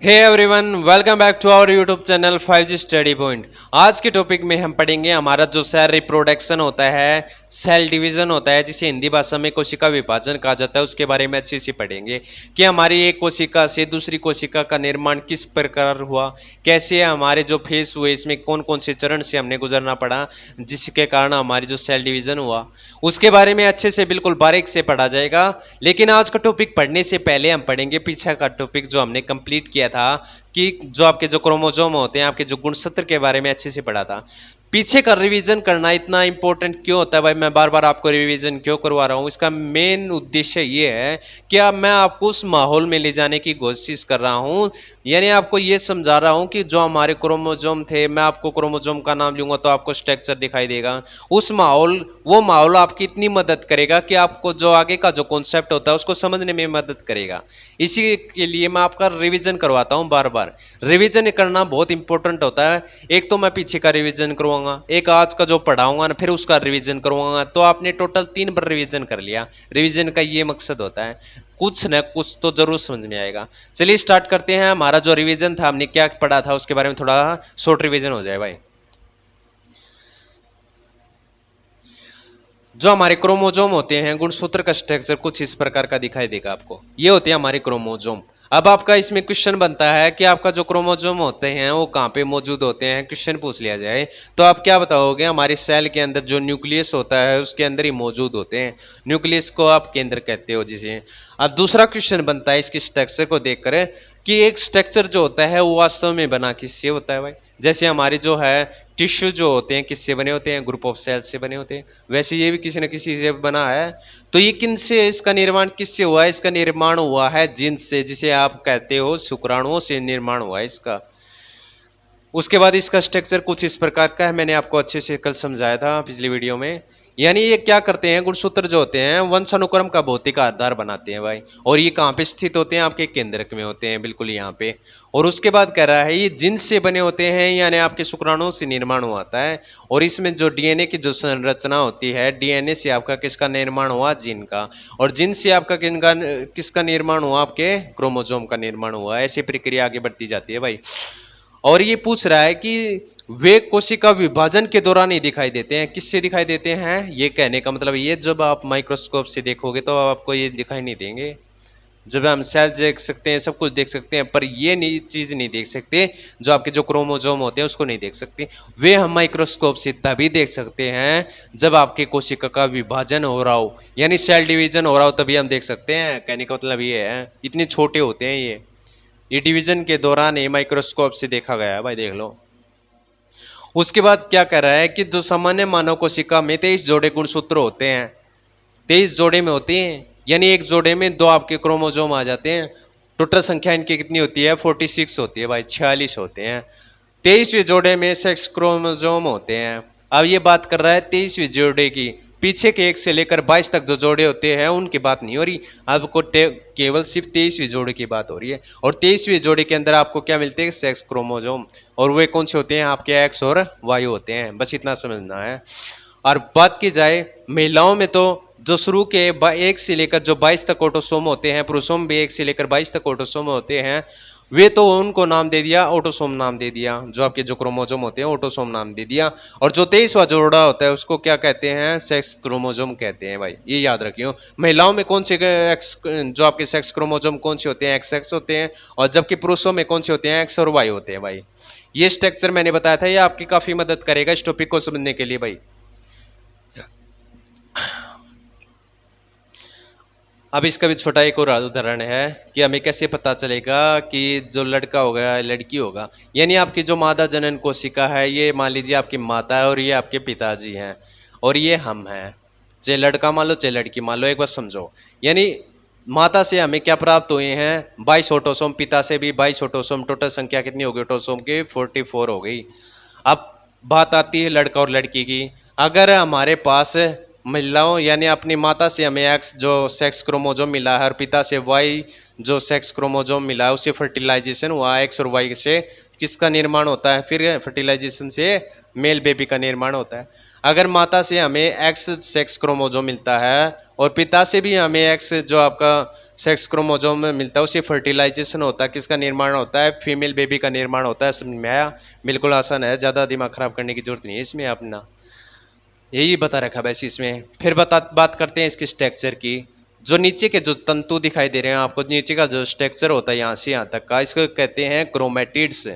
Hey everyone, welcome back to our YouTube channel 5G study point. आज के topic में हम पढ़ेंगे हमारा जो सेल रिप्रोडक्शन होता है, सेल डिवीजन होता है, जिसे हिंदी भाषा में कोशिका विभाजन कहा जाता है। उसके बारे में अच्छे से पढ़ेंगे कि हमारी एक कोशिका से दूसरी कोशिका का निर्माण किस प्रकार हुआ, कैसे हमारे जो फेस हुए, इसमें कौन कौन से चरण से हमने गुजरना पड़ा जिसके कारण हमारी जो सेल डिवीजन हुआ, उसके बारे में अच्छे से बिल्कुल बारीक से पढ़ा जाएगा। लेकिन आज का टॉपिक पढ़ने से पहले हम पढ़ेंगे पीछे का टॉपिक जो हमने कंप्लीट किया था कि जो आपके जो क्रोमोसोम होते हैं, आपके जो गुणसूत्र के बारे में अच्छे से पढ़ा था। पीछे का रिवीजन करना इतना इंपॉर्टेंट क्यों होता है भाई, मैं बार बार आपको रिवीजन क्यों करवा रहा हूँ? इसका मेन उद्देश्य ये है कि अब मैं आपको उस माहौल में ले जाने की कोशिश कर रहा हूँ, यानी आपको ये समझा रहा हूँ कि जो हमारे क्रोमोसोम थे, मैं आपको क्रोमोसोम का नाम लूंगा तो आपको स्ट्रक्चर दिखाई देगा। उस माहौल, वो माहौल आपकी इतनी मदद करेगा कि आपको जो आगे का जो कॉन्सेप्ट होता है उसको समझने में मदद करेगा। इसी के लिए मैं आपका रिवीजन करवाता हूँ बार बार। रिवीजन करना बहुत इंपॉर्टेंट होता है। एक तो मैं पीछे का रिवीजन करवाऊंगा, एक आज का जो पढ़ाऊंगा ना फिर उसका रिवीजन करवाऊंगा, तो आपने टोटल 3 बार रिवीजन कर लिया। रिवीजन का ये मकसद होता है, कुछ न कुछ तो जरूर समझ में आएगा। चलिए स्टार्ट करते हैं। हमारा जो रिवीजन था, हमने क्या पढ़ा था उसके बारे में थोड़ा शॉर्ट रिवीजन हो जाए भाई। जो हमारे क्रोमोसोम होते हैं, गुणसूत्र का स्ट्रक्चर कुछ इस प्रकार का दिखाई देगा आपको। ये होते हैं हमारे क्रोमोसोम। अब आपका इसमें क्वेश्चन बनता है कि आपका जो क्रोमोसोम होते हैं वो कहाँ पे मौजूद होते हैं। क्वेश्चन पूछ लिया जाए तो आप क्या बताओगे? हमारे सेल के अंदर जो न्यूक्लियस होता है उसके अंदर ही मौजूद होते हैं। न्यूक्लियस को आप केंद्र कहते हो जिसे। अब दूसरा क्वेश्चन बनता है इसके स्ट्रक्चर को देखकर कि एक स्ट्रक्चर जो होता है वो वास्तव में बना किससे होता है भाई। जैसे हमारे जो है टिश्यू जो होते हैं किससे बने होते हैं? ग्रुप ऑफ सेल्स से बने होते हैं। वैसे ये भी किसी न किसी से बना है। तो ये किन से, इसका निर्माण किससे हुआ है? इसका निर्माण हुआ है जीन्स से, जिसे आप कहते हो शुक्राणुओं से निर्माण हुआ है इसका। उसके बाद इसका स्ट्रक्चर कुछ इस प्रकार का है, मैंने आपको अच्छे से कल समझाया था पिछली वीडियो में। यानी ये क्या करते हैं, गुणसूत्र जो होते हैं वंशानुक्रम का भौतिक आधार बनाते हैं भाई। और ये कहाँ पे स्थित होते हैं? आपके केंद्रक में होते हैं, बिल्कुल यहाँ पे। और उसके बाद कह रहा है ये जिन्स से बने होते हैं, यानी आपके शुक्राणुओं से निर्माण हुआ है। और इसमें जो डीएनए की जो संरचना होती है, डीएनए से आपका किसका निर्माण हुआ? जीन का। और जीन से आपका किसका निर्माण हुआ? आपके क्रोमोसोम का निर्माण हुआ। ऐसी प्रक्रिया आगे बढ़ती जाती है भाई। और ये पूछ रहा है कि वे कोशिका विभाजन के दौरान ही दिखाई देते हैं। किससे दिखाई देते हैं? ये कहने का मतलब ये, जब आप माइक्रोस्कोप से देखोगे तो आपको ये दिखाई नहीं देंगे। जब हम सेल देख सकते हैं, सब कुछ देख सकते हैं, पर ये नहीं चीज़ नहीं देख सकते, जो आपके जो क्रोमोसोम होते हैं उसको नहीं देख सकते। वे हम माइक्रोस्कोप से तभी देख सकते हैं जब आपके कोशिका का विभाजन हो रहा हो, यानी सेल डिवीजन हो रहा हो, तभी हम देख सकते हैं। कहने का मतलब ये है, इतने छोटे होते हैं ये डिवीजन के दौरान ये माइक्रोस्कोप से देखा गया है भाई, देख लो। उसके बाद क्या कर रहा है कि जो सामान्य मानव कोशिका में 23 जोड़े गुणसूत्र होते हैं, 23 जोड़े में होते हैं, यानी एक जोड़े में 2 आपके क्रोमोसोम आ जाते हैं। टोटल संख्या इनकी कितनी होती है? 46 होती है भाई, 46 होते हैं। 23वें जोड़े में सेक्स क्रोमोसोम होते हैं। अब ये बात कर रहा है 23वें जोड़े की। पीछे के 1 से लेकर 22 तक जो जोड़े होते हैं उनकी बात नहीं हो रही, आपको केवल सिर्फ 23वें जोड़े की बात हो रही है। और 23वें जोड़े के अंदर आपको क्या मिलते हैं? Sex chromosome. और वे कौन से होते हैं? आपके एक्स और वाई होते हैं। बस इतना समझना है। और बात की जाए महिलाओं में तो जो शुरू के 1 से लेकर जो 22 तक ऑटोसोम होते हैं, पुरुषों में भी 1 से लेकर 22 तक ऑटोसोम होते हैं, वे तो उनको नाम दे दिया, ऑटोसोम नाम दे दिया। जो आपके जो क्रोमोसोम होते हैं ऑटोसोम नाम दे दिया। और जो 23वां जोड़ा होता है उसको क्या कहते हैं? सेक्स क्रोमोसोम कहते हैं भाई, ये याद रखियो। महिलाओं में कौन से जो आपके सेक्स क्रोमोसोम कौन से होते हैं? एक्स एक्स होते हैं। और जबकि पुरुषों में कौन से होते हैं? एक्स और वाई होते हैं भाई। ये स्ट्रक्चर मैंने बताया था, ये आपकी काफी मदद करेगा इस टॉपिक को समझने के लिए भाई। अब इसका भी छोटा एक और उदाहरण है कि हमें कैसे पता चलेगा कि जो लड़का होगा या लड़की होगा, यानी आपकी जो मादा जनन कोशिका है, ये मान लीजिए आपकी माता है और ये आपके पिताजी हैं और ये हम हैं। चाहे लड़का मान लो चाहे लड़की मान लो, एक बार समझो। यानी माता से हमें क्या प्राप्त हुए हैं? 22 ऑटोसोम, पिता से भी 22 ऑटोसोम। टोटल संख्या कितनी होगी ऑटोसोम की? 44 हो गई। अब बात आती है लड़का और लड़की की। अगर हमारे पास महिलाओं यानी अपनी माता से हमें एक्स जो सेक्स क्रोमोजोम मिला है और पिता से वाई जो सेक्स क्रोमोजोम मिला है, उससे फर्टिलाइजेशन हुआ, एक्स और वाई से किसका निर्माण होता है, फिर फर्टिलाइजेशन से मेल बेबी का निर्माण होता है। अगर माता से हमें एक्स सेक्स क्रोमोजोम मिलता है और पिता से भी हमें एक्स जो आपका सेक्स क्रोमोजोम मिलता है, उससे फर्टिलाइजेशन होता है, किसका निर्माण होता है, फीमेल बेबी का निर्माण होता है। समझ में आया? बिल्कुल आसान है, ज़्यादा दिमाग खराब करने की जरूरत नहीं है इसमें अपना, यही बता रखा वैसे इसमें। फिर बात करते हैं इसके स्ट्रक्चर की। जो नीचे के जो तंतु दिखाई दे रहे हैं आपको, नीचे का जो स्ट्रक्चर होता है यहाँ से यहाँ तक का, इसको कहते हैं क्रोमेटिड्स।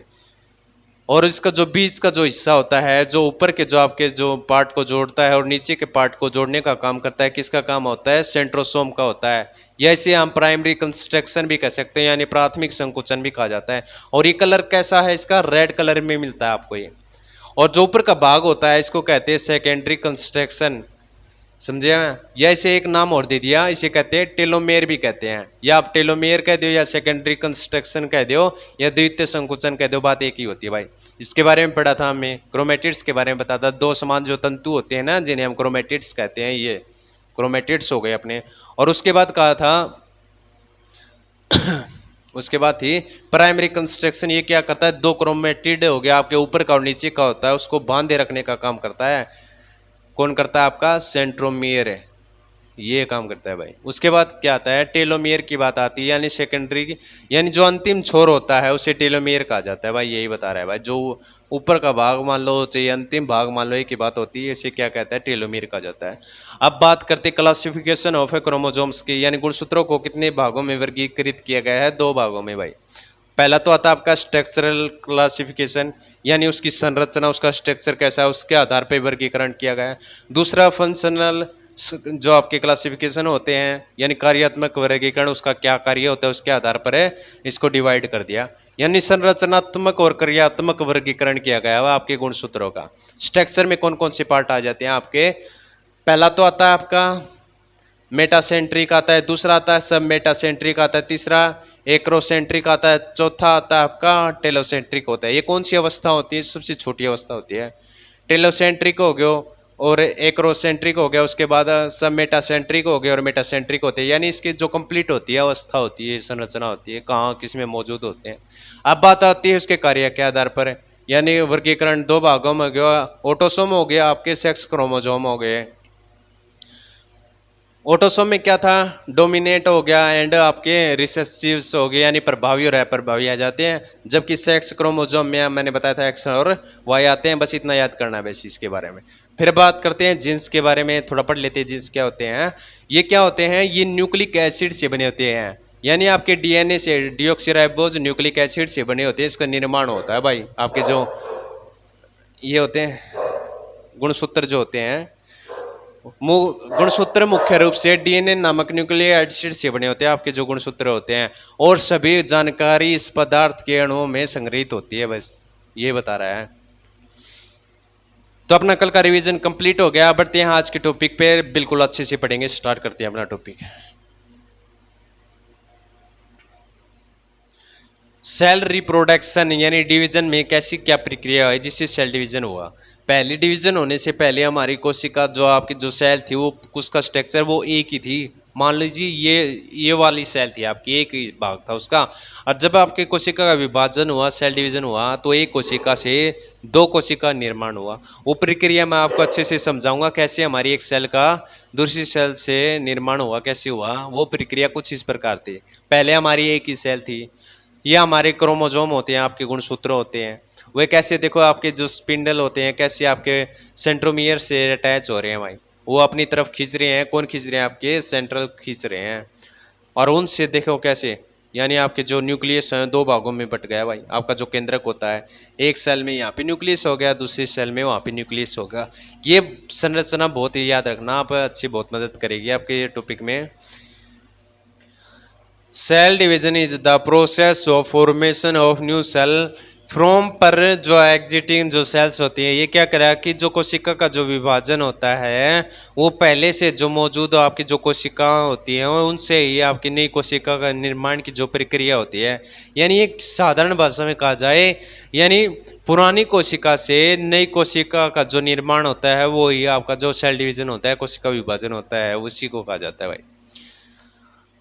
और इसका जो बीच का जो हिस्सा होता है, जो ऊपर के जो आपके जो पार्ट को जोड़ता है और नीचे के पार्ट को जोड़ने का काम करता है, किसका काम होता है, सेंट्रोसोम का होता है। या इसे हम प्राइमरी कंस्ट्रक्शन भी कह सकते हैं, यानी प्राथमिक संकुचन भी कहा जाता है। और ये कलर कैसा है इसका, रेड कलर में मिलता है आपको ये। और जो ऊपर का भाग होता है इसको कहते हैं सेकेंडरी कंस्ट्रक्शन। समझे? या इसे एक नाम और दे दिया, इसे कहते हैं टेलोमेयर भी कहते हैं। या आप टेलोमेयर कह दो या सेकेंडरी कंस्ट्रक्शन कह दो या द्वितीय संकुचन कह दो, बात एक ही होती है भाई। इसके बारे में पढ़ा था हमने, क्रोमेटिड्स के बारे में बताया था। दो समान जो तंतु होते हैं ना, जिन्हें हम क्रोमेटिड्स कहते हैं, ये क्रोमेटिड्स हो गए अपने। और उसके बाद कहा था उसके बाद थी प्राइमरी कंस्ट्रक्शन। ये क्या करता है, दो क्रोमेटिड हो गया आपके, ऊपर का और नीचे का होता है, उसको बांधे रखने का काम करता है। कौन करता है, आपका सेंट्रोमियर है, ये काम करता है भाई। उसके बाद क्या आता है, टेलोमियर की बात आती है, यानी सेकेंडरी की, यानी जो अंतिम छोर होता है उसे टेलोमियर कहा जाता है भाई। यही बता रहा है भाई, जो ऊपर का भाग मान लो चाहिए अंतिम भाग मान लो, एक ही बात होती है, इसे क्या कहता है, टेलोमियर कहा जाता है। अब बात करते हैं क्लासिफिकेशन ऑफ क्रोमोसोम्स की, यानी गुणसूत्रों को कितने भागों में वर्गीकृत किया गया है, दो भागों में भाई। पहला तो आता है आपका स्ट्रक्चरल क्लासिफिकेशन, यानी उसकी संरचना, उसका स्ट्रक्चर कैसा है, उसके आधार पर वर्गीकरण किया गया है। दूसरा फंक्शनल जो आपके क्लासिफिकेशन होते हैं, यानी कार्यात्मक वर्गीकरण, उसका क्या कार्य होता है उसके आधार पर है इसको डिवाइड कर दिया। यानी संरचनात्मक और कार्यात्मक वर्गीकरण किया गया है आपके गुणसूत्रों का। स्ट्रक्चर में कौन कौन से पार्ट आ जाते हैं आपके, पहला तो आता है आपका मेटासेंट्रिक आता है, दूसरा आता है सब मेटासेंट्रिक आता है, तीसरा एक्रोसेंट्रिक आता है, चौथा आता है आपका टेलोसेंट्रिक होता है। ये कौन सी अवस्था होती है, सबसे छोटी अवस्था होती है। टेलोसेंट्रिक हो गया और एक्रोसेंट्रिक हो गया, उसके बाद सब मेटासेंट्रिक हो गया और मेटासेंट्रिक होते हैं। यानी इसकी जो कंप्लीट होती है अवस्था होती है, संरचना होती है, कहाँ किस में मौजूद होते हैं। अब बात आती है उसके कार्य के आधार पर, यानी वर्गीकरण दो भागों में हो गया, ऑटोसोम हो गया, आपके सेक्स क्रोमोसोम हो गए। ऑटोसोम में क्या था, डोमिनेट हो गया एंड आपके रिसेसिव्स हो गए, यानी प्रभावी और अप्रभावी आ जाते हैं। जबकि सेक्स क्रोमोसोम में मैंने बताया था एक्स और वाई आते हैं, बस इतना याद करना है बस इसके बारे में। फिर बात करते हैं जीन्स के बारे में, थोड़ा पढ़ लेते हैं जीन्स क्या होते हैं। ये क्या होते हैं, ये न्यूक्लिक एसिड से बने होते हैं, यानी आपके डीएनए से, डीऑक्सीराइबोज न्यूक्लिक एसिड से बने होते हैं, इसका निर्माण होता है भाई। आपके जो ये होते हैं गुणसूत्र जो होते हैं, गुणसूत्र मुख्य रूप से डीएनए नामक न्यूक्लिक एसिड से बने होते हैं आपके जो गुणसूत्र होते हैं, और सभी जानकारी इस पदार्थ के अणुओं में संग्रहित होती है, बस ये बता रहा है। तो अपना कल का रिवीजन कंप्लीट हो गया। बढ़ते हैं आज के टॉपिक पे, बिल्कुल अच्छे से पढ़ेंगे। स्टार्ट करते हैं अपना टॉपिक। सेल रिप्रोडक्शन यानी डिवीजन में कैसी क्या प्रक्रिया है जिससे सेल डिवीजन हुआ। पहली डिवीजन होने से पहले हमारी कोशिका जो आपकी जो सेल थी वो उसका स्ट्रक्चर वो एक ही थी। मान लीजिए ये वाली सेल थी आपकी, एक ही भाग था उसका। और जब आपके कोशिका का विभाजन हुआ, सेल डिवीजन हुआ, तो एक कोशिका से दो कोशिका निर्माण हुआ। वो प्रक्रिया मैं आपको अच्छे से समझाऊंगा, कैसे हमारी एक सेल का दूसरी सेल से निर्माण हुआ, कैसे हुआ। वो प्रक्रिया कुछ इस प्रकार थी। पहले हमारी एक ही सेल थी, ये हमारे क्रोमोजोम होते हैं, आपके गुणसूत्र होते हैं। वे कैसे, देखो आपके जो स्पिंडल होते हैं कैसे आपके सेंट्रोमियर से अटैच हो रहे हैं भाई, वो अपनी तरफ खींच रहे हैं। कौन खींच रहे हैं, आपके सेंट्रल खींच रहे हैं। और उनसे देखो कैसे, यानी आपके जो न्यूक्लियस है दो भागों में बट गया भाई। आपका जो केंद्रक होता है, एक सेल में यहाँ पे न्यूक्लियस हो गया, दूसरी सेल में वहाँ पे न्यूक्लियस होगा। ये संरचना बहुत ही याद रखना, आप अच्छी बहुत मदद करेगी आपके ये टॉपिक में। Cell division is the process of formation of new cell from पर जो एग्जिटिंग जो सेल्स होती हैं, ये क्या करा कि जो कोशिका का जो विभाजन होता है वो पहले से जो मौजूद आपकी जो कोशिका होती हैं उनसे ही आपकी नई कोशिका का निर्माण की जो प्रक्रिया होती है, यानी एक साधारण भाषा में कहा जाए, यानी पुरानी कोशिका से नई कोशिका का जो निर्माण होता है वो ही आपका जो सेल डिवीजन होता है, कोशिका विभाजन होता है, उसी को कहा जाता है भाई।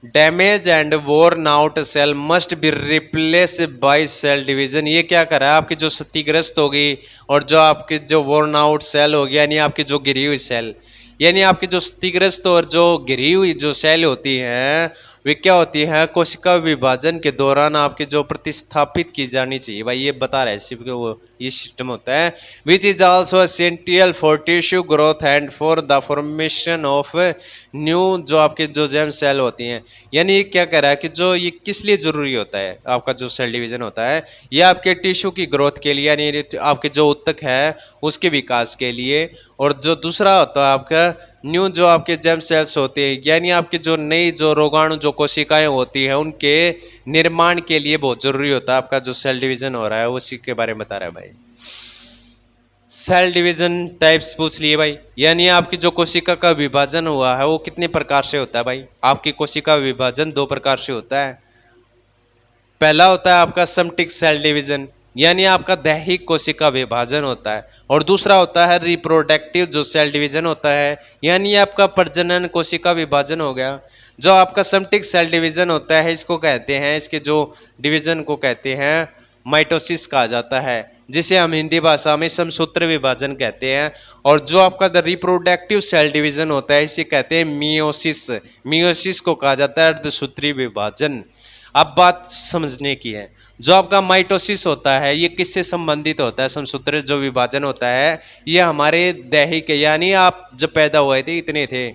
Damage and worn out cell must be replace by cell division, ये क्या कर रहा है, आपकी जो क्षतिग्रस्त होगी और जो आपकी जो वोर्न आउट सेल होगी, यानी आपकी जो गिरी हुई सेल, यानी आपकी जो क्षतिग्रस्त और जो गिरी हुई जो सेल होती हैं वे क्या होती हैं, कोशिका विभाजन के दौरान आपकी जो प्रतिस्थापित की जानी चाहिए भाई, ये बता रहे हैं कि वो ये सिस्टम होता है, which is also essential for tissue growth and for the formation of new जो आपके जो जेम सेल होती हैं, यानी ये क्या कह रहा है कि जो ये किस लिए जरूरी होता है, आपका जो सेल डिवीजन होता है ये आपके टिश्यू की ग्रोथ के लिए, यानी आपके जो उत्तक है उसके विकास के लिए, और जो दूसरा होता है आपका न्यू जो आपके जेम सेल्स होते हैं, यानी आपके जो नई जो रोगाणु जो कोशिकाएं होती हैं उनके निर्माण के लिए बहुत जरूरी होता है आपका जो सेल डिवीजन हो रहा है, उसी के बारे में बता रहा है भाई। सेल डिवीजन टाइप्स पूछ लिए भाई, यानी आपकी जो कोशिका का विभाजन हुआ है वो कितने प्रकार से होता है भाई, आपकी कोशिका विभाजन दो प्रकार से होता है। पहला होता है आपका समटिक सेल डिवीजन, यानी आपका दैहिक कोशिका विभाजन होता है, और दूसरा होता है रिप्रोडक्टिव जो सेल डिवीजन होता है, यानी आपका प्रजनन कोशिका विभाजन हो गया। जो आपका समटिक सेल डिवीजन होता है इसको कहते हैं, इसके जो डिवीजन को कहते हैं माइटोसिस कहा जाता है, जिसे हम हिंदी भाषा में समसूत्र विभाजन कहते हैं। और जो आपका द रिप्रोडक्टिव सेल डिवीजन होता है इसे कहते हैं मियोसिस, मियोसिस को कहा जाता है अर्धसूत्री विभाजन। अब बात समझने की है, जो आपका माइटोसिस होता है ये किससे संबंधित होता है, समसूत्र जो विभाजन होता है ये हमारे दैहिक, यानी आप जब पैदा हुए थे इतने थे,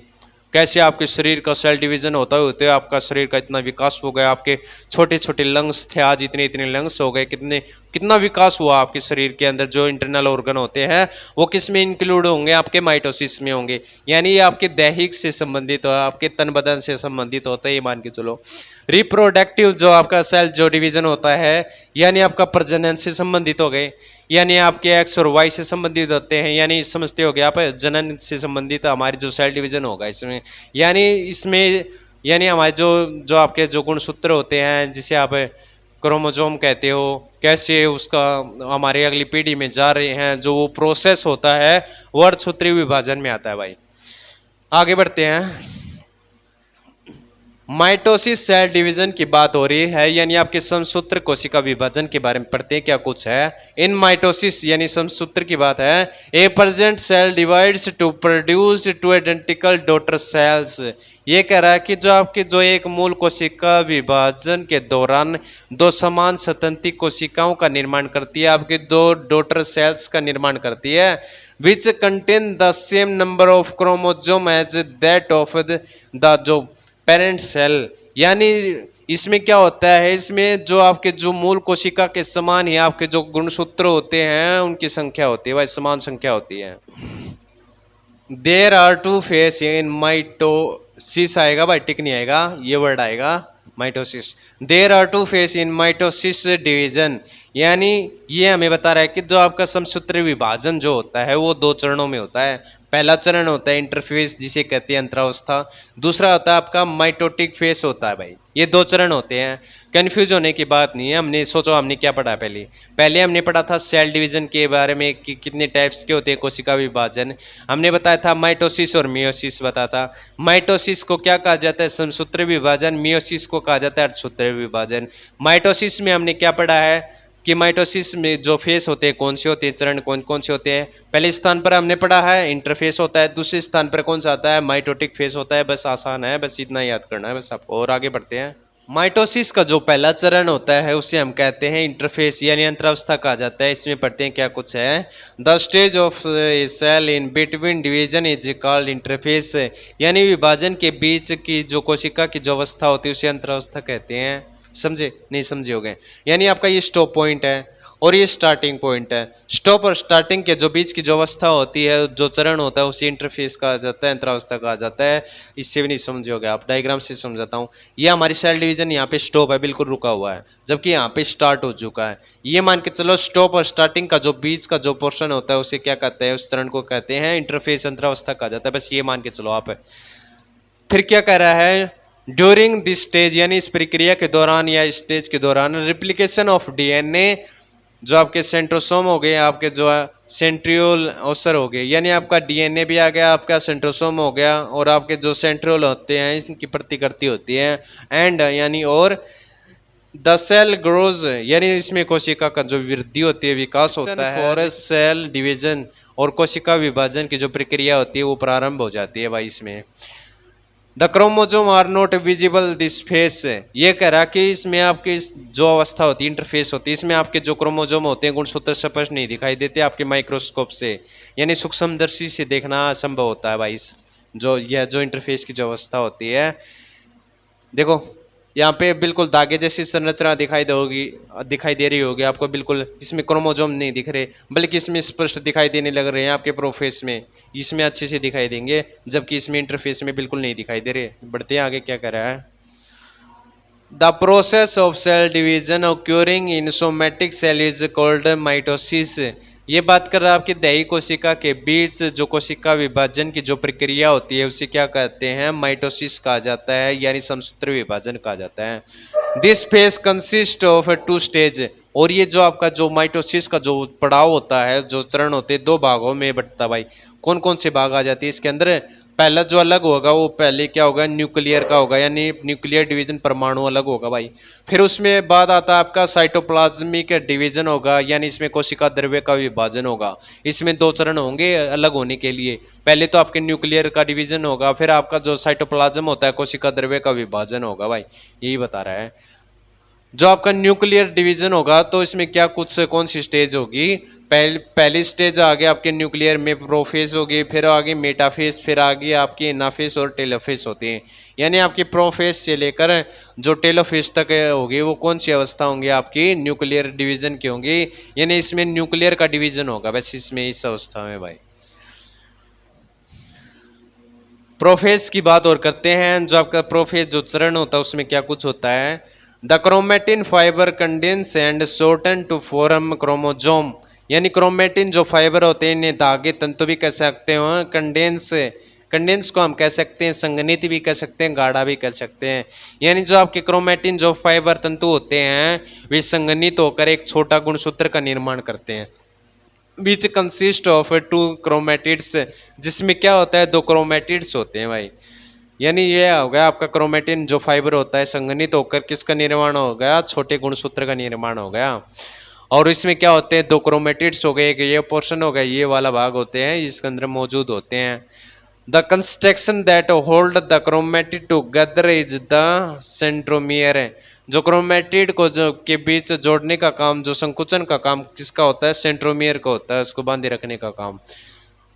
कैसे आपके शरीर का सेल डिवीजन होता होते आपका शरीर का इतना विकास हो गया, आपके छोटे छोटे लंग्स थे आज इतने इतने लंग्स हो गए, कितना विकास हुआ आपके शरीर के अंदर, जो इंटरनल ऑर्गन होते हैं वो किस में इंक्लूड होंगे, आपके माइटोसिस में होंगे, यानी ये आपके दैहिक से संबंधित हो, आपके तन बदन से संबंधित होता है, ये मान के चलो। रिप्रोडक्टिव जो आपका सेल जो डिवीजन होता है यानी आपका प्रजनन से संबंधित हो गए, यानी आपके एक्स और वाई से संबंधित होते हैं, यानी समझते हो गए आप, जनन से संबंधित हमारी जो सेल डिवीजन होगा इसमें, यानी इसमें यानी हमारे जो जो आपके जो गुणसूत्र होते हैं जिसे आप क्रोमोसोम कहते हो, कैसे उसका हमारे अगली पीढ़ी में जा रहे हैं, जो वो प्रोसेस होता है वो अर्धसूत्री विभाजन में आता है भाई। आगे बढ़ते हैं, माइटोसिस सेल डिवीजन की बात हो रही है, यानी आपके समसूत्र कोशिका विभाजन के बारे में पढ़ते हैं क्या कुछ है। इन माइटोसिस यानी समसूत्र की बात है, a present cell divides to produce two identical daughter cells, ये कह रहा है कि जो आपके जो एक मूल कोशिका विभाजन के दौरान दो समान स्वतंत्र कोशिकाओं का निर्माण करती है, आपके दो डॉटर सेल्स का निर्माण करती है, which contain the same number of chromosome as that of the जो पेरेंट सेल, यानी इसमें क्या होता है, इसमें जो आपके जो मूल कोशिका के समान ही आपके जो गुणसूत्र होते हैं उनकी संख्या होती है भाई, समान संख्या होती है। There are two phase in mitosis आएगा भाई, टिक नहीं आएगा, ये वर्ड आएगा mitosis. There are two phase in mitosis division, यानी ये हमें बता रहा है कि जो आपका समसूत्र विभाजन जो होता है वो दो चरणों में होता है। पहला चरण होता है इंटरफेस जिसे कहते हैं अंतरावस्था, दूसरा होता है आपका माइटोटिक फेस होता है भाई, ये दो चरण होते हैं। कंफ्यूज होने की बात नहीं है, हमने सोचो हमने क्या पढ़ा, पहले हमने पढ़ा था सेल डिवीजन के बारे में कि कितने टाइप्स के होते हैं कोशिका विभाजन, हमने बताया था माइटोसिस और मियोसिस बताया था। माइटोसिस को क्या कहा जाता है, समसूत्र विभाजन, मियोसिस को कहा जाता है अर्धसूत्र विभाजन। माइटोसिस में हमने क्या पढ़ा है कि माइटोसिस में जो फेस होते हैं कौन से होते हैं, चरण कौन कौन से होते हैं, पहले स्थान पर हमने पढ़ा है इंटरफेस होता है, दूसरे स्थान पर कौन सा आता है, माइटोटिक फेस होता है। बस आसान है, बस इतना याद करना है बस आपको, और आगे बढ़ते हैं। माइटोसिस का जो पहला चरण होता है उसे हम कहते हैं इंटरफेस यानी अंतरावस्था कहा जाता है। इसमें पढ़ते हैं क्या कुछ है, the stage of cell in between division is called interphase, यानी विभाजन के बीच की जो कोशिका की जो अवस्था होती है उसे अंतरावस्था कहते हैं। समझे नहीं समझे हो गए, यानी आपका ये स्टॉप पॉइंट है और ये स्टार्टिंग पॉइंट है। स्टॉप और स्टार्टिंग के जो बीच की जो अवस्था होती है, जो चरण होता है, उसी इंटरफेस कहा जाता है, अंतरावस्था कहा जाता है। इससे भी नहीं समझोगे आप, डायग्राम से समझाता हूँ। ये हमारी सेल डिवीजन यहाँ पे स्टॉप है, बिल्कुल रुका हुआ है, जबकि यहाँ पे स्टार्ट हो चुका है। ये मान के चलो स्टॉप और स्टार्टिंग का जो बीच का जो पोर्शन होता है उसे क्या कहते हैं, उस चरण को कहते हैं इंटरफेस, अंतरावस्था कहा जाता है। बस ये मान के चलो आप। फिर क्या कह रहा है, ड्यूरिंग दिस स्टेज, यानी इस प्रक्रिया के दौरान या स्टेज के दौरान, रिप्लिकेशन ऑफ डीएनए, जो आपके सेंट्रोसोम हो गए, आपके जो सेंट्रियोल ओसर हो गए, यानी आपका डीएनए भी आ गया, आपका सेंट्रोसोम हो गया, और आपके जो सेंट्रियोल होते हैं इनकी प्रतिकृति होती है। एंड यानी और द सेल ग्रोज, यानी इसमें कोशिका का जो वृद्धि होती है, विकास होता है, फॉर सेल डिवीजन, और कोशिका विभाजन की जो प्रक्रिया होती है वो प्रारंभ हो जाती है भाई इसमें। The chromosome are not visible this phase, ये कह रहा कि इसमें आपकी इस जो अवस्था होती है, इंटरफेस होती है, इसमें आपके जो क्रोमोजोम होते हैं गुणसूत्र स्पष्ट नहीं दिखाई देते आपके माइक्रोस्कोप से, यानी सूक्ष्मदर्शी से देखना असंभव होता है भाई। इस जो यह जो इंटरफेस की जो अवस्था होती है, देखो यहाँ पे बिल्कुल धागे जैसी संरचना दिखाई दे रही होगी आपको, बिल्कुल इसमें क्रोमोजोम नहीं दिख रहे, बल्कि इसमें स्पष्ट दिखाई देने लग रहे हैं आपके प्रोफेस में, इसमें अच्छे से दिखाई देंगे, जबकि इसमें इंटरफेस में बिल्कुल नहीं दिखाई दे रहे। बढ़ते हैं आगे, क्या कर रहा है, the process of cell division occurring in somatic cell is called mitosis. ये बात कर रहा है आपकी दही कोशिका के बीच जो कोशिका विभाजन की जो प्रक्रिया होती है उसे क्या कहते हैं, माइटोसिस कहा जाता है, यानी समसूत्र विभाजन कहा जाता है। This phase consist of 2 stage, और ये जो आपका जो माइटोसिस का जो पड़ाव होता है, जो चरण होते हैं, 2 भागों में बंटता भाई। कौन कौन से भाग आ जाती है इसके अंदर, पहला जो अलग होगा वो पहले क्या होगा, न्यूक्लियर का होगा, यानी न्यूक्लियर डिवीजन, परमाणु अलग होगा भाई। फिर उसमें बाद आता है आपका साइटोप्लाज्मिक डिवीजन होगा, यानी इसमें कोशिका द्रव्य का विभाजन होगा। इसमें 2 चरण होंगे अलग होने के लिए, पहले तो आपके न्यूक्लियर का डिवीजन होगा, फिर आपका जो साइटोप्लाज्म होता है कोशिका द्रव्य का विभाजन होगा भाई, यही बता रहा है। जो आपका न्यूक्लियर डिवीजन होगा तो इसमें क्या कुछ कौन सी स्टेज होगी, पहली स्टेज आगे आपके न्यूक्लियर में प्रोफेज होगी, फिर आगे मेटाफेज, फिर आगे आपकी एनाफेज और टेलोफेज होती हैं। यानी आपकी प्रोफेज से लेकर जो टेलोफेज तक होगी वो कौन सी अवस्था होंगी, आपकी न्यूक्लियर डिवीजन की होंगी, यानी इसमें न्यूक्लियर का डिवीजन होगा बस इसमें, इस अवस्था में भाई। प्रोफेज की बात और करते हैं, जो आपका प्रोफेज जो चरण होता है उसमें क्या कुछ होता है, the chromatin fibre condense and shorten to form chromosome, यानी क्रोमेटिन जो फाइबर होते हैं इन्हें धागे तंतु भी कह सकते हो, कंडेंस को हम कह सकते हैं, संघनित भी कह सकते हैं, गाढ़ा भी कह सकते हैं। यानी जो आपके क्रोमेटिन जो फाइबर तंतु होते हैं वे संघनित होकर एक छोटा गुणसूत्र का निर्माण करते हैं, बीच कंसिस्ट ऑफ 2 क्रोमेटिड्स, जिसमें क्या होता है 2 क्रोमेटिड्स होते हैं भाई। यानी ये हो गया आपका क्रोमेटिन जो फाइबर होता है संघनित होकर किसका निर्माण हो गया, छोटे गुणसूत्र का निर्माण हो गया। और इसमें क्या होते हैं 2 क्रोमेटिड्स हो गए, ये पोर्शन हो गया, ये वाला भाग होते हैं इसके अंदर मौजूद होते हैं। The construction that hold the chromatid together is the centromere, जो क्रोमेटिड को जो के बीच जोड़ने का काम, जो संकुचन का काम किसका होता है, सेंट्रोमियर का होता है, उसको बांधे रखने का काम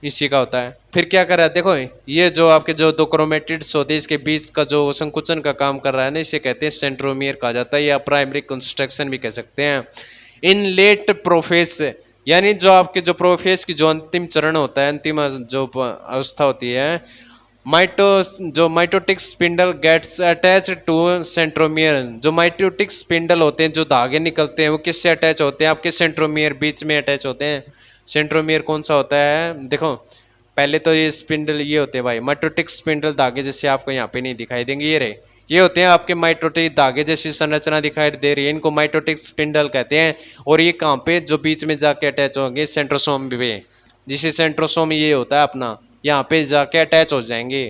इसी का होता है। फिर क्या कर रहा है, देखो ये जो आपके जो 2 क्रोमेटिड्स होते हैं इसके बीच का जो संकुचन का काम कर रहा है ना, इसे कहते हैं सेंट्रोमियर कहा जाता है, या प्राइमरी कंस्ट्रक्शन भी कह सकते हैं। इन लेट प्रोफेस, यानी जो आपके जो प्रोफेस की जो अंतिम चरण होता है, अंतिम जो अवस्था होती है, mitotic spindle gets attach to centromere, जो माइटोटिक स्पिंडल होते हैं, जो धागे निकलते हैं वो किससे अटैच होते हैं, आपके सेंट्रोमियर बीच में अटैच होते हैं। सेंट्रोमियर कौन सा होता है, देखो पहले तो ये स्पिंडल ये होते हैं भाई, माइटोटिक स्पिंडल धागे जैसे आपको यहाँ पे नहीं दिखाई देंगे, ये रहे, ये होते हैं आपके माइटोटिक धागे जैसी संरचना दिखाई दे रही है, इनको माइटोटिक स्पिंडल कहते हैं। और ये कहाँ पे, जो बीच में जाके अटैच होंगे सेंट्रोसोम पे, जिसे सेंट्रोसोम ये होता है अपना, यहाँ पे जाके अटैच हो जाएंगे।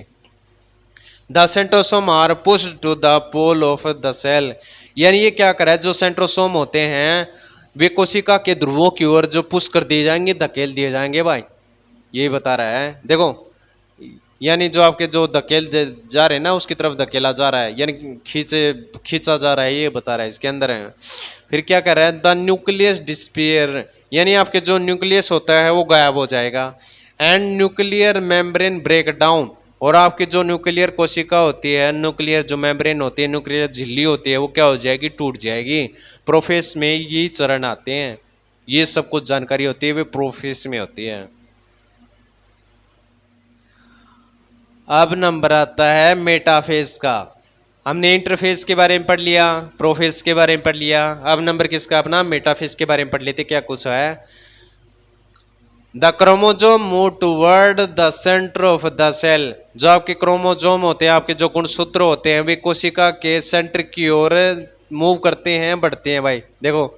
The centrosome are pushed to the pole of the cell, यानी ये क्या करा है, जो सेंट्रोसोम होते हैं वे कोशिका के ध्रुवों की ओर जो पुश कर दिए जाएंगे, धकेल दिए जाएंगे भाई, यही बता रहा है। देखो यानी जो आपके जो धकेल जा रहे हैं ना उसकी तरफ धकेला जा रहा है, यानी खींचा जा रहा है, ये बता रहा है इसके अंदर है। फिर क्या कर रहा है, द न्यूक्लियस डिस्पियर, यानी आपके जो न्यूक्लियस होता है वो गायब हो जाएगा। And nuclear membrane break down, और आपकी जो न्यूक्लियर कोशिका होती है, न्यूक्लियर जो मेम्ब्रेन होती है, न्यूक्लियर झिल्ली होती है, वो क्या हो जाएगी, टूट जाएगी। प्रोफेस में यही चरण आते हैं, ये सब कुछ जानकारी होती है वे प्रोफेस में होती है। अब नंबर आता है मेटाफेज का। हमने इंटरफेस के बारे में पढ़ लिया, प्रोफेस के बारे में पढ़ लिया, अब नंबर किसका अपना मेटाफेज के बारे में पढ़ लेते। क्या कुछ है, the chromosome move toward the centre of the cell. जो आपके क्रोमोजोम होते हैं, आपके जो गुणसूत्र होते हैं, वे कोशिका के सेंटर की ओर मूव करते हैं, बढ़ते हैं भाई। देखो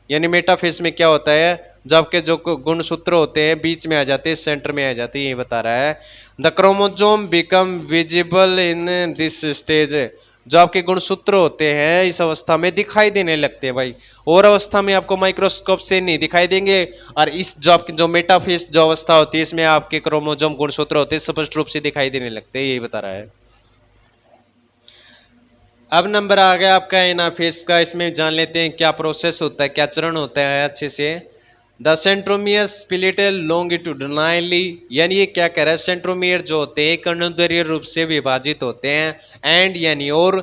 यानी मेटाफेज में क्या होता है, जो आपके जो गुणसूत्र होते हैं बीच में आ जाते हैं, सेंटर में आ जाते हैं, ये बता रहा है। The chromosome become visible in this stage. जो आपके गुणसूत्र होते हैं इस अवस्था में दिखाई देने लगते हैं भाई, और अवस्था में आपको माइक्रोस्कोप से नहीं दिखाई देंगे। और इस जो आपकी जो मेटाफेज जो अवस्था होती है, इसमें आपके क्रोमोजोम गुणसूत्र होते हैं स्पष्ट रूप से दिखाई देने लगते हैं, यही बता रहा है। अब नंबर आ गया आपका एनाफेज का। इसमें जान लेते हैं क्या प्रोसेस होता है, क्या चरण होता है अच्छे से। द सेंट्रोमियर स्प्लिट लॉन्गिट्यूडनली, यानी ये क्या कह रहा है, सेंट्रोमियर जो होते हैं कर्णोदरीय रूप से विभाजित होते हैं। एंड यानी और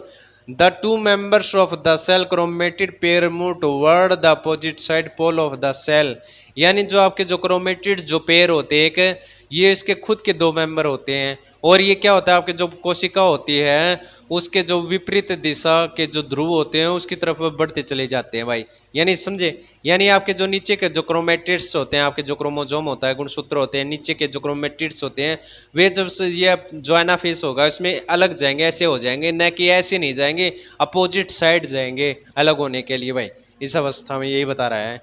the two members of the cell chromatid pair move toward the opposite side pole of the cell. यानी जो आपके जो क्रोमेटिड जो पेयर होते हैं, एक ये इसके खुद के दो मेंबर होते हैं, और ये क्या होता है, आपके जो कोशिका होती है उसके जो विपरीत दिशा के जो ध्रुव होते हैं उसकी तरफ बढ़ते चले जाते हैं भाई। यानी समझे, यानी आपके जो नीचे के जो क्रोमेटिड्स होते हैं, आपके जो क्रोमोजोम होता है, गुणसूत्र होते हैं, नीचे के जो क्रोमेटिड्स होते हैं, वे जब से ये जो एनाफेज होगा इसमें अलग जाएंगे, ऐसे हो जाएंगे, न कि ऐसे नहीं जाएंगे, अपोजिट साइड जाएंगे अलग होने के लिए भाई। इस अवस्था में यही बता रहा है,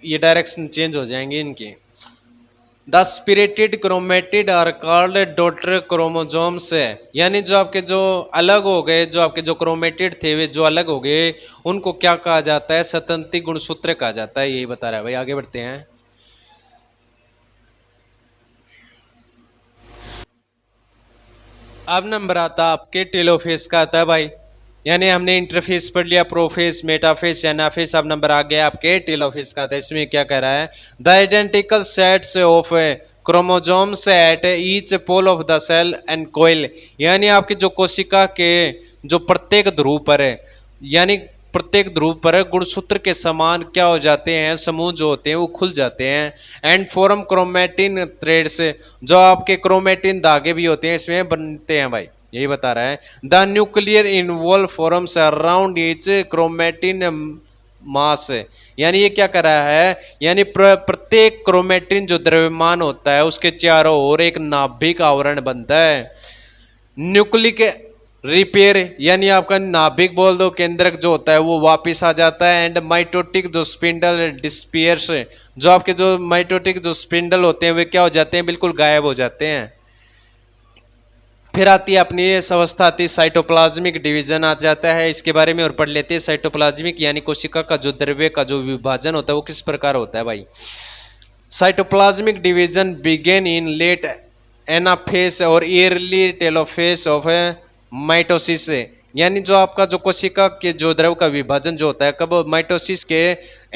ये डायरेक्शन चेंज हो जाएंगे इनके। The separated chromatid are called daughter chromosomes है। यानी जो आपके जो अलग हो गए, जो आपके जो क्रोमेटिड थे वे जो अलग हो गए, उनको क्या कहा जाता है, स्वतंत्री गुणसूत्र कहा जाता है, यही बता रहा है भाई। आगे बढ़ते हैं। अब नंबर आता आपके टेलोफेज का आता है भाई। यानी हमने इंटरफेस पढ़ लिया, प्रोफेस, मेटाफेस, एनाफेस। अब नंबर आ गया आपके टेलोफेज का था। इसमें क्या कह रहा है, the identical sets of chromosomes at each pole of the cell uncoil. यानी आपकी जो कोशिका के जो प्रत्येक ध्रुव पर है, यानी प्रत्येक ध्रुव पर गुणसूत्र के समान क्या हो जाते हैं, समूह जो होते हैं वो खुल जाते हैं। एंड फॉर्म क्रोमेटिन थ्रेड्स, जो आपके क्रोमेटिन धागे भी होते हैं इसमें बनते हैं भाई, यही बता रहा है। The nuclear envelope forms around each chromatin mass. यानी ये क्या कर रहा है, यानी प्रत्येक क्रोमेटिन जो द्रव्यमान होता है उसके चारों ओर एक नाभिक आवरण बनता है। न्यूक्लिक रिपेयर, यानी आपका नाभिक बोल दो, केंद्रक जो होता है वो वापस आ जाता है। एंड माइटोटिक जो स्पिंडल डिस्पियर्स, जो आपके जो माइटोटिक जो स्पिंडल होते हैं वे क्या हो जाते हैं, बिल्कुल गायब हो जाते हैं। फिर आती है अपनी ये अवस्था आती है साइटोप्लाज्मिक डिवीजन आ जाता है। इसके बारे में और पढ़ लेते हैं। साइटोप्लाज्मिक यानी कोशिका का जो द्रव्य का जो विभाजन होता है वो किस प्रकार होता है भाई। Cytoplasmic division began in late anaphase और अर्ली टेलोफेज ऑफ माइटोसिस। यानी जो आपका जो कोशिका के जो द्रव का विभाजन जो होता है कब, माइटोसिस के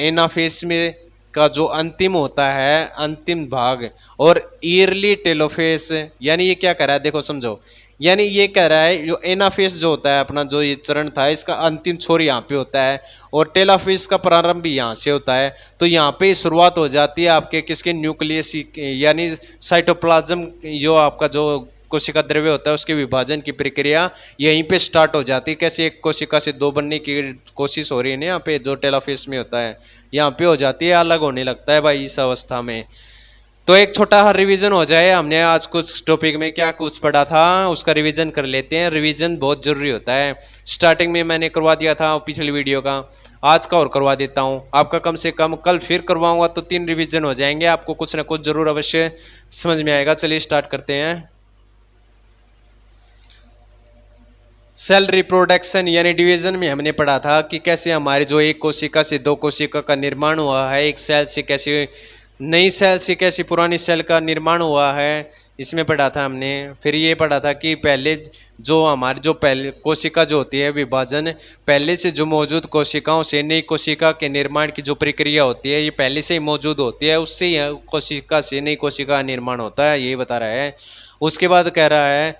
एनाफेज में का जो अंतिम होता है, अंतिम भाग, और ईयरली टेलोफेस। यानी ये क्या कह रहा है, देखो समझो, यानी ये कह रहा है जो एनाफेस जो होता है अपना जो ये चरण था इसका अंतिम छोर यहाँ पे होता है, और टेलोफेस का प्रारंभ भी यहाँ से होता है। तो यहाँ पे शुरुआत हो जाती है आपके किसके, न्यूक्लियस, यानी साइटोप्लाज्म, जो आपका जो कोशिका द्रव्य होता है उसके विभाजन की प्रक्रिया यहीं पे स्टार्ट हो जाती है। कैसे एक कोशिका से दो बनने की कोशिश हो रही है ना, यहाँ पे जो टेलोफेस में होता है यहाँ पे हो जाती है, अलग होने लगता है भाई इस अवस्था में। तो एक छोटा रिवीजन हो जाए, हमने आज कुछ टॉपिक में क्या कुछ पढ़ा था उसका रिवीजन कर लेते हैं। रिवीजन बहुत जरूरी होता है। स्टार्टिंग में मैंने करवा दिया था पिछली वीडियो का, आज का और करवा देता हूँ आपका, कम से कम कल फिर करवाऊंगा तो 3 रिवीजन हो जाएंगे, आपको कुछ ना कुछ जरूर अवश्य समझ में आएगा। चलिए स्टार्ट करते हैं। सेल रिप्रोडक्शन यानी डिवीजन में हमने पढ़ा था कि कैसे हमारे जो एक कोशिका से दो कोशिका का निर्माण हुआ है, एक सेल से कैसे नई सेल से कैसे पुरानी सेल का निर्माण हुआ है, इसमें पढ़ा था हमने। फिर ये पढ़ा था कि पहले जो हमारी जो पहले कोशिका जो होती है विभाजन, पहले से जो मौजूद कोशिकाओं से नई कोशिका के निर्माण की जो प्रक्रिया होती है ये पहले से ही मौजूद होती है, उससे ही कोशिका से नई कोशिका का निर्माण होता है, यही बता रहा है। उसके बाद कह रहा है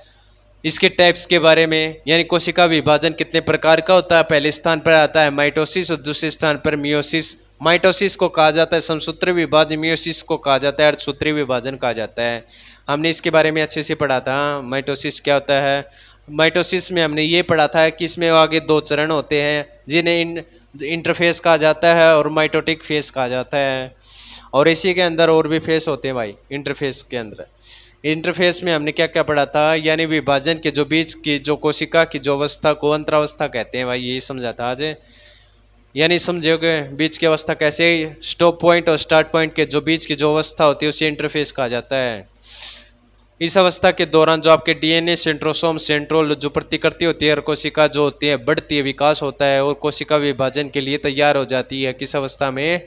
इसके टाइप्स के बारे में, यानी कोशिका विभाजन कितने प्रकार का होता है। पहले स्थान पर आता है माइटोसिस और दूसरे स्थान पर मियोसिस। माइटोसिस को कहा जाता है समसूत्री विभाजन, मियोसिस को कहा जाता है अर्धसूत्री विभाजन कहा जाता है। हमने इसके बारे में अच्छे से पढ़ा था। माइटोसिस क्या होता है। माइटोसिस में हमने ये पढ़ा था कि इसमें आगे दो चरण होते हैं जिन्हें इंटरफेस कहा जाता है और माइटोटिक फेस कहा जाता है। और इसी के अंदर और भी फेस होते हैं भाई इंटरफेस के अंदर। इंटरफेस में हमने क्या क्या पढ़ा था, यानी विभाजन के जो बीच की जो कोशिका की जो अवस्था को अंतरावस्था कहते हैं भाई, यही समझा था आज। यानी समझोगे बीच की अवस्था कैसे, स्टॉप पॉइंट और स्टार्ट पॉइंट के जो बीच की जो अवस्था होती है उसे इंटरफेस कहा जाता है। इस अवस्था के दौरान जो आपके डीएनए सेंट्रोसोम सेंट्रोल जो प्रतिकृति होती है और कोशिका जो होती है बढ़ती है, विकास होता है और कोशिका विभाजन के लिए तैयार हो जाती है। किस अवस्था में,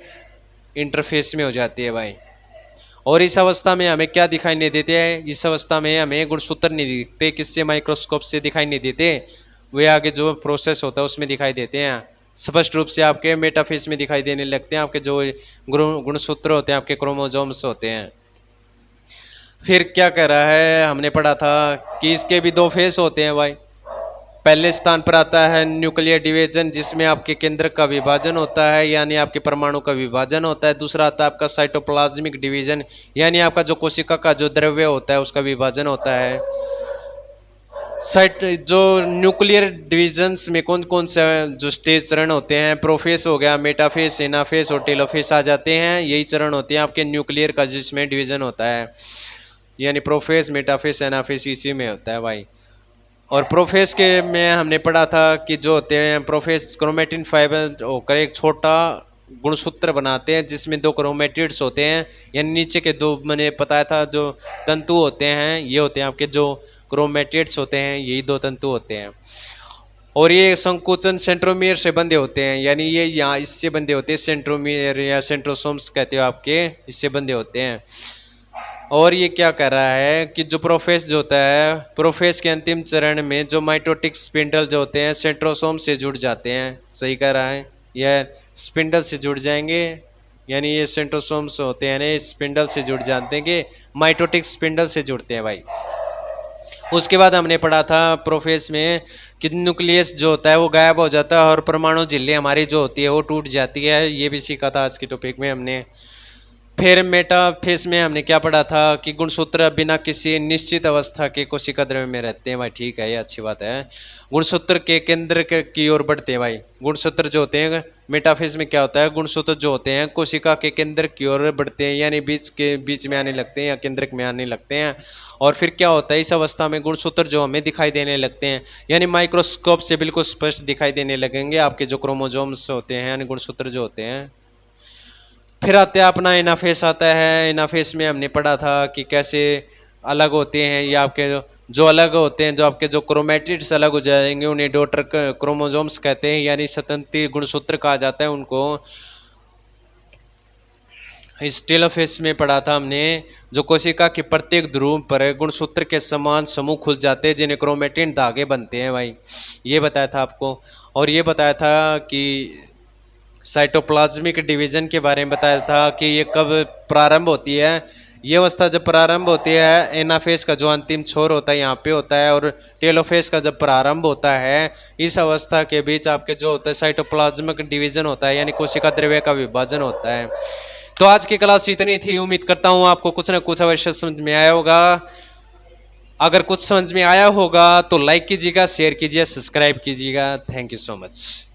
इंटरफेस में हो जाती है भाई। और इस अवस्था में हमें क्या दिखाई नहीं देते हैं, इस अवस्था में हमें गुणसूत्र नहीं दिखते। किससे, माइक्रोस्कोप से दिखाई नहीं देते, वे आगे जो प्रोसेस होता है उसमें दिखाई देते हैं। स्पष्ट रूप से आपके मेटाफेस में दिखाई देने लगते हैं। आपके जो गुणसूत्र होते हैं आपके क्रोमोसोम्स होते हैं। फिर क्या कह रहा है, हमने पढ़ा था कि इसके भी दो फेस होते हैं भाई। पहले स्थान पर आता है न्यूक्लियर डिवीजन, जिसमें आपके केंद्र का विभाजन होता है यानी आपके परमाणु का विभाजन होता है। दूसरा आता है आपका साइटोप्लाज्मिक डिवीजन, यानी आपका जो कोशिका का जो द्रव्य होता है उसका विभाजन होता है। साइट जो न्यूक्लियर डिवीजन्स में कौन कौन से जो स्टेज चरण होते हैं, प्रोफेस हो गया, मेटाफेस, एनाफेस और टेलोफेस आ जाते हैं। यही चरण होते हैं आपके न्यूक्लियर का जिसमें डिवीजन होता है, यानी प्रोफेस, मेटाफेस, एनाफेस इसी में होता है भाई। और प्रोफेस के में हमने पढ़ा था कि जो होते हैं प्रोफेस क्रोमेटिन फाइबर होकर एक छोटा गुणसूत्र बनाते हैं जिसमें दो क्रोमेटिड्स होते हैं, यानी नीचे के दो मैंने बताया था जो तंतु होते हैं ये होते हैं आपके जो क्रोमेटिड्स होते हैं, यही दो तंतु होते हैं। और ये संकोचन सेंट्रोमियर से बंधे होते हैं, यानी ये यहाँ इससे बंधे होते हैं, सेंट्रोमियर या सेंट्रोसोम्स कहते हो आपके, इससे बंधे होते हैं। और ये क्या कर रहा है कि जो प्रोफेस जो होता है, प्रोफेस के अंतिम चरण में जो माइटोटिक स्पिंडल जो होते हैं सेंट्रोसोम से जुड़ जाते हैं। सही कह रहा है, यह स्पिंडल से जुड़ जाएंगे, यानी ये सेंट्रोसोम्स होते हैं ना स्पिंडल से जुड़ जाते हैं कि माइटोटिक स्पिंडल से जुड़ते हैं भाई। उसके बाद हमने पढ़ा था प्रोफेस में कि न्यूक्लियस जो होता है वो गायब हो जाता है और परमाणु झिल्ली हमारी जो होती है वो टूट जाती है। ये भी सीखा था आज के टॉपिक में हमने। फिर मेटाफेस में हमने क्या पढ़ा था कि गुणसूत्र बिना किसी निश्चित अवस्था के कोशिका द्रव्य में रहते हैं भाई। ठीक है, ये अच्छी बात है। गुणसूत्र के केंद्र की ओर बढ़ते हैं भाई। गुणसूत्र जो होते हैं मेटाफेस में क्या होता है, गुणसूत्र जो होते हैं कोशिका के केंद्र की ओर बढ़ते हैं, यानी बीच में आने लगते हैं या केंद्रक में आने लगते हैं। और फिर क्या होता है, इस अवस्था में गुणसूत्र जो हमें दिखाई देने लगते हैं, यानी माइक्रोस्कोप से बिल्कुल स्पष्ट दिखाई देने लगेंगे आपके जो क्रोमोसोम्स होते हैं यानी गुणसूत्र जो होते हैं। फिर आते हैं अपना एनाफेस आता है। एनाफेस में हमने पढ़ा था कि कैसे अलग होते हैं ये आपके जो अलग होते हैं, जो आपके जो क्रोमेटिड्स अलग हो जाएंगे उन्हें डॉटर क्रोमोसोम्स कहते हैं, यानी स्वतंत्र गुणसूत्र कहा जाता है उनको। इस टेलोफेस में पढ़ा था हमने जो कोशिका के प्रत्येक ध्रुव पर गुणसूत्र के समान समूह खुल जाते हैं जिन्हें क्रोमेटिन धागे बनते हैं भाई, ये बताया था आपको। और ये बताया था कि साइटोप्लाज्मिक डिवीजन के बारे में बताया था कि ये कब प्रारंभ होती है। ये अवस्था जब प्रारंभ होती है, एनाफेस का जो अंतिम छोर होता है यहाँ पे होता है, और टेलोफेस का जब प्रारंभ होता है, इस अवस्था के बीच आपके जो होता है साइटोप्लाज्मिक डिवीजन होता है, यानी कोशिका द्रव्य का विभाजन होता है। तो आज की क्लास इतनी थी। उम्मीद करता हूँ आपको कुछ ना कुछ अवश्य समझ में आया होगा। अगर कुछ समझ में आया होगा तो लाइक कीजिएगा, शेयर कीजिए, सब्सक्राइब कीजिएगा। Thank you so much.